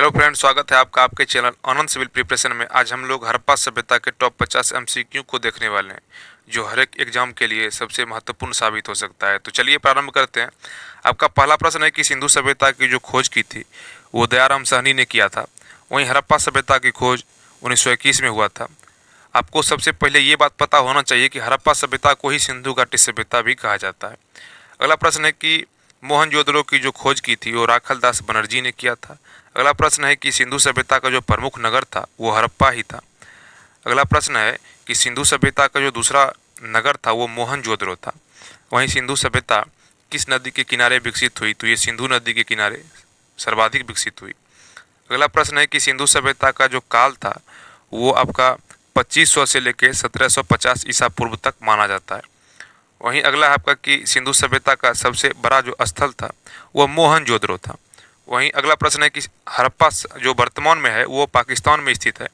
Hello friend, स्वागत है आपका आपके चैनल आनंद सिविल प्रिपरेशन में। आज हम लोग हड़प्पा सभ्यता के टॉप 50 एमसीक्यू को देखने वाले हैं, जो हर एक एग्जाम के लिए सबसे महत्वपूर्ण साबित हो सकता है। तो चलिए प्रारंभ करते हैं। आपका पहला प्रश्न है कि सिंधु सभ्यता की जो खोज की थी वो दयाराम साहनी ने किया था। वहीं हड़प्पा सभ्यता की खोज 1921 में हुआ था। आपको सबसे पहले ये बात पता होना चाहिए कि हड़प्पा सभ्यता को ही सिंधु घाटी सभ्यता भी कहा जाता है। अगला प्रश्न है कि मोहनजोदड़ो की जो खोज की थी वो राखल दास बनर्जी ने किया था। अगला प्रश्न है कि सिंधु सभ्यता का जो प्रमुख नगर था वो हड़प्पा ही था। अगला प्रश्न है कि सिंधु सभ्यता का जो दूसरा नगर था वो मोहनजोदड़ो था। वहीं सिंधु सभ्यता किस नदी के किनारे विकसित हुई? तो ये सिंधु नदी के किनारे सर्वाधिक विकसित हुई। अगला प्रश्न है कि सिंधु सभ्यता का जो काल था वो आपका 2500 से लेकर 1750 ईसा पूर्व तक माना जाता है। वहीं अगला है आपका कि सिंधु सभ्यता का सबसे बड़ा जो स्थल था वह मोहनजोदड़ो था। वहीं अगला प्रश्न है कि हड़प्पा जो वर्तमान में है वो पाकिस्तान में स्थित है।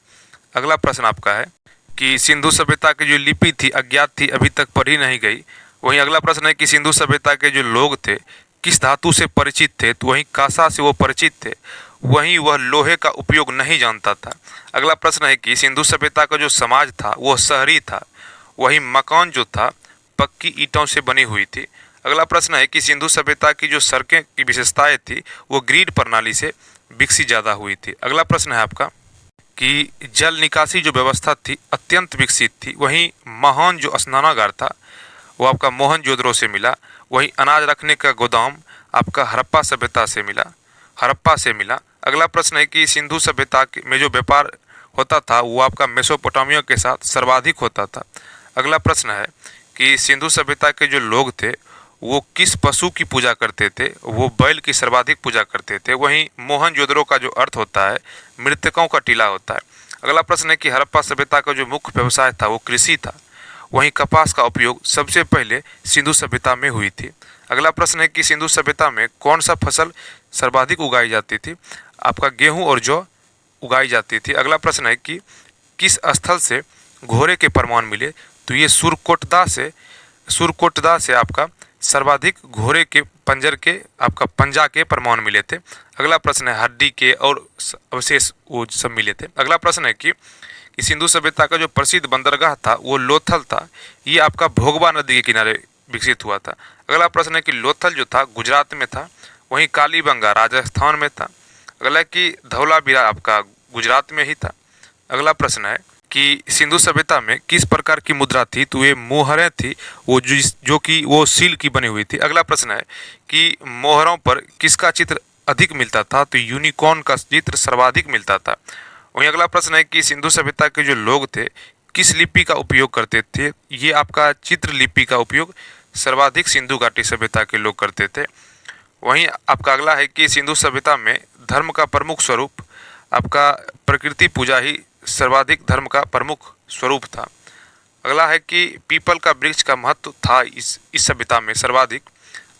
अगला प्रश्न आपका है कि सिंधु सभ्यता की जो लिपि थी अज्ञात थी, अभी तक पढ़ी नहीं गई। वहीं अगला प्रश्न है कि सिंधु सभ्यता के जो लोग थे किस धातु से परिचित थे? तो वहीं कांसा से वो परिचित थे, वहीं वह लोहे का उपयोग नहीं जानता था। अगला प्रश्न है कि सिंधु सभ्यता का जो समाज था वो शहरी था, वहीं मकान जो था पक्की ईंटों से बनी हुई थी। अगला प्रश्न है कि सिंधु सभ्यता की जो सड़कें की विशेषताएं थी वो ग्रिड प्रणाली से विकसित ज़्यादा हुई थी। अगला प्रश्न है आपका कि जल निकासी जो व्यवस्था थी अत्यंत विकसित थी। वहीं महान जो स्नानागार था वो आपका मोहनजोदड़ो से मिला। वहीं अनाज रखने का गोदाम आपका हड़प्पा सभ्यता से मिला, हड़प्पा से मिला। अगला प्रश्न है कि सिंधु सभ्यता में जो व्यापार होता था वो आपका मेसोपोटामिया के साथ सर्वाधिक होता था। अगला प्रश्न है कि सिंधु सभ्यता के जो लोग थे वो किस पशु की पूजा करते थे? वो बैल की सर्वाधिक पूजा करते थे। वहीं मोहनजोदड़ो का जो अर्थ होता है मृतकों का टीला होता है। अगला प्रश्न है कि हड़प्पा सभ्यता का जो मुख्य व्यवसाय था वो कृषि था। वहीं कपास का उपयोग सबसे पहले सिंधु सभ्यता में हुई थी। अगला प्रश्न है कि सिंधु सभ्यता में कौन सा फसल सर्वाधिक उगाई जाती थी? आपका गेहूं और जौ उगाई जाती थी। अगला प्रश्न है कि किस स्थल से घोड़े के प्रमाण मिले? तो ये सुरकोटदा से आपका सर्वाधिक घोड़े के पंजर के आपका पंजा के प्रमाण मिले थे। अगला प्रश्न है हड्डी के और अवशेष वो सब मिले थे। अगला प्रश्न है कि सिंधु सभ्यता का जो प्रसिद्ध बंदरगाह था वो लोथल था। ये आपका भोगवा नदी के किनारे विकसित हुआ था। अगला प्रश्न है कि लोथल जो था गुजरात में था, वहीं कालीबंगा राजस्थान में था। अगला कि धौलावीरा आपका गुजरात में ही था। अगला प्रश्न है कि सिंधु सभ्यता में किस प्रकार की मुद्रा थी? तो ये मोहरें थी, वो जो कि वो सील की बनी हुई थी। अगला प्रश्न है कि मोहरों पर किसका चित्र अधिक मिलता था? तो यूनिकॉर्न का चित्र सर्वाधिक मिलता था। वहीं अगला प्रश्न है कि सिंधु सभ्यता के जो लोग थे किस लिपि का उपयोग करते थे? ये आपका चित्र लिपि का उपयोग सर्वाधिक सिंधु घाटी सभ्यता के लोग करते थे। वहीं आपका अगला है कि सिंधु सभ्यता में धर्म का प्रमुख स्वरूप आपका प्रकृति पूजा ही सर्वाधिक धर्म का प्रमुख स्वरूप था। अगला है कि पीपल का वृक्ष का महत्व था इस सभ्यता में सर्वाधिक।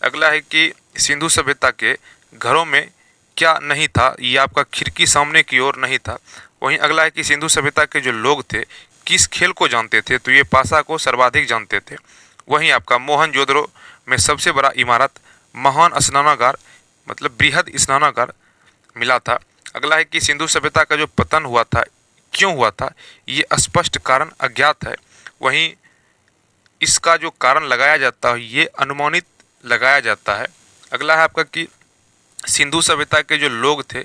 अगला है कि सिंधु सभ्यता के घरों में क्या नहीं था? ये आपका खिड़की सामने की ओर नहीं था। वहीं अगला है कि सिंधु सभ्यता के जो लोग थे किस खेल को जानते थे? तो ये पासा को सर्वाधिक जानते थे। वहीं आपका मोहनजोदड़ो में सबसे बड़ा इमारत महान स्नानागार मतलब बृहद स्नानागार मिला था। अगला है कि सिंधु सभ्यता का जो पतन हुआ था क्यों हुआ था? ये स्पष्ट कारण अज्ञात है। वहीं इसका जो कारण लगाया जाता है ये अनुमानित लगाया जाता है। अगला है आपका कि सिंधु सभ्यता के जो लोग थे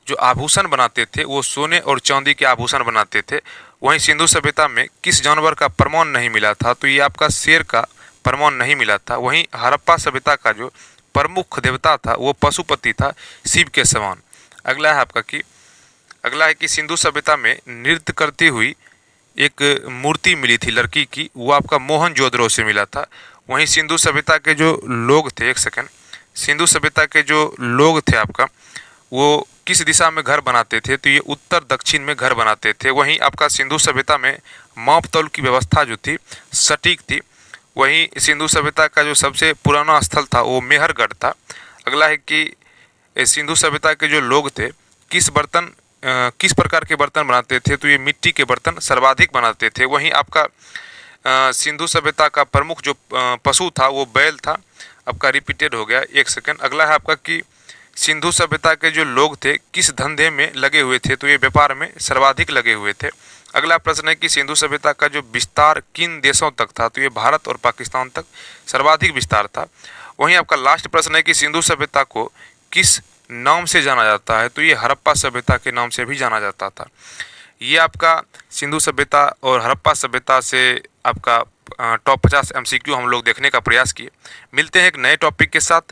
जो आभूषण बनाते थे वो सोने और चांदी के आभूषण बनाते थे। वहीं सिंधु सभ्यता में किस जानवर का प्रमाण नहीं मिला था? तो ये आपका शेर का प्रमाण नहीं मिला था। वहीं हड़प्पा सभ्यता का जो प्रमुख देवता था वो पशुपति था, शिव के समान। अगला है कि सिंधु सभ्यता में नृत्य करती हुई एक मूर्ति मिली थी लड़की की, वो आपका मोहनजोदड़ो से मिला था। वहीं सिंधु सभ्यता के जो लोग थे, एक सेकंड, सिंधु सभ्यता के जो लोग थे आपका वो किस दिशा में घर बनाते थे? तो ये उत्तर दक्षिण में घर बनाते थे। वहीं आपका सिंधु सभ्यता में माप तौल की व्यवस्था जो थी सटीक थी। वहीं सिंधु सभ्यता का जो सबसे पुराना स्थल था वो मेहरगढ़ था। अगला है कि सिंधु सभ्यता के जो लोग थे किस प्रकार के बर्तन बनाते थे? तो ये मिट्टी के बर्तन सर्वाधिक बनाते थे। वहीं आपका सिंधु सभ्यता का प्रमुख जो पशु था वो बैल था। आपका रिपीटेड हो गया, एक सेकंड। अगला है आपका कि सिंधु सभ्यता के जो लोग थे किस धंधे में लगे हुए थे, तो ये व्यापार में सर्वाधिक लगे हुए थे। अगला प्रश्न है कि सिंधु सभ्यता का जो विस्तार किन देशों तक था, तो ये भारत और पाकिस्तान तक सर्वाधिक विस्तार था। वहीं आपका लास्ट प्रश्न है कि सिंधु सभ्यता को किस नाम से जाना जाता है, तो ये हड़प्पा सभ्यता के नाम से भी जाना जाता था। ये आपका सिंधु सभ्यता और हड़प्पा सभ्यता से आपका टॉप 50 MCQ हम लोग देखने का प्रयास किए। मिलते हैं एक नए टॉपिक के साथ।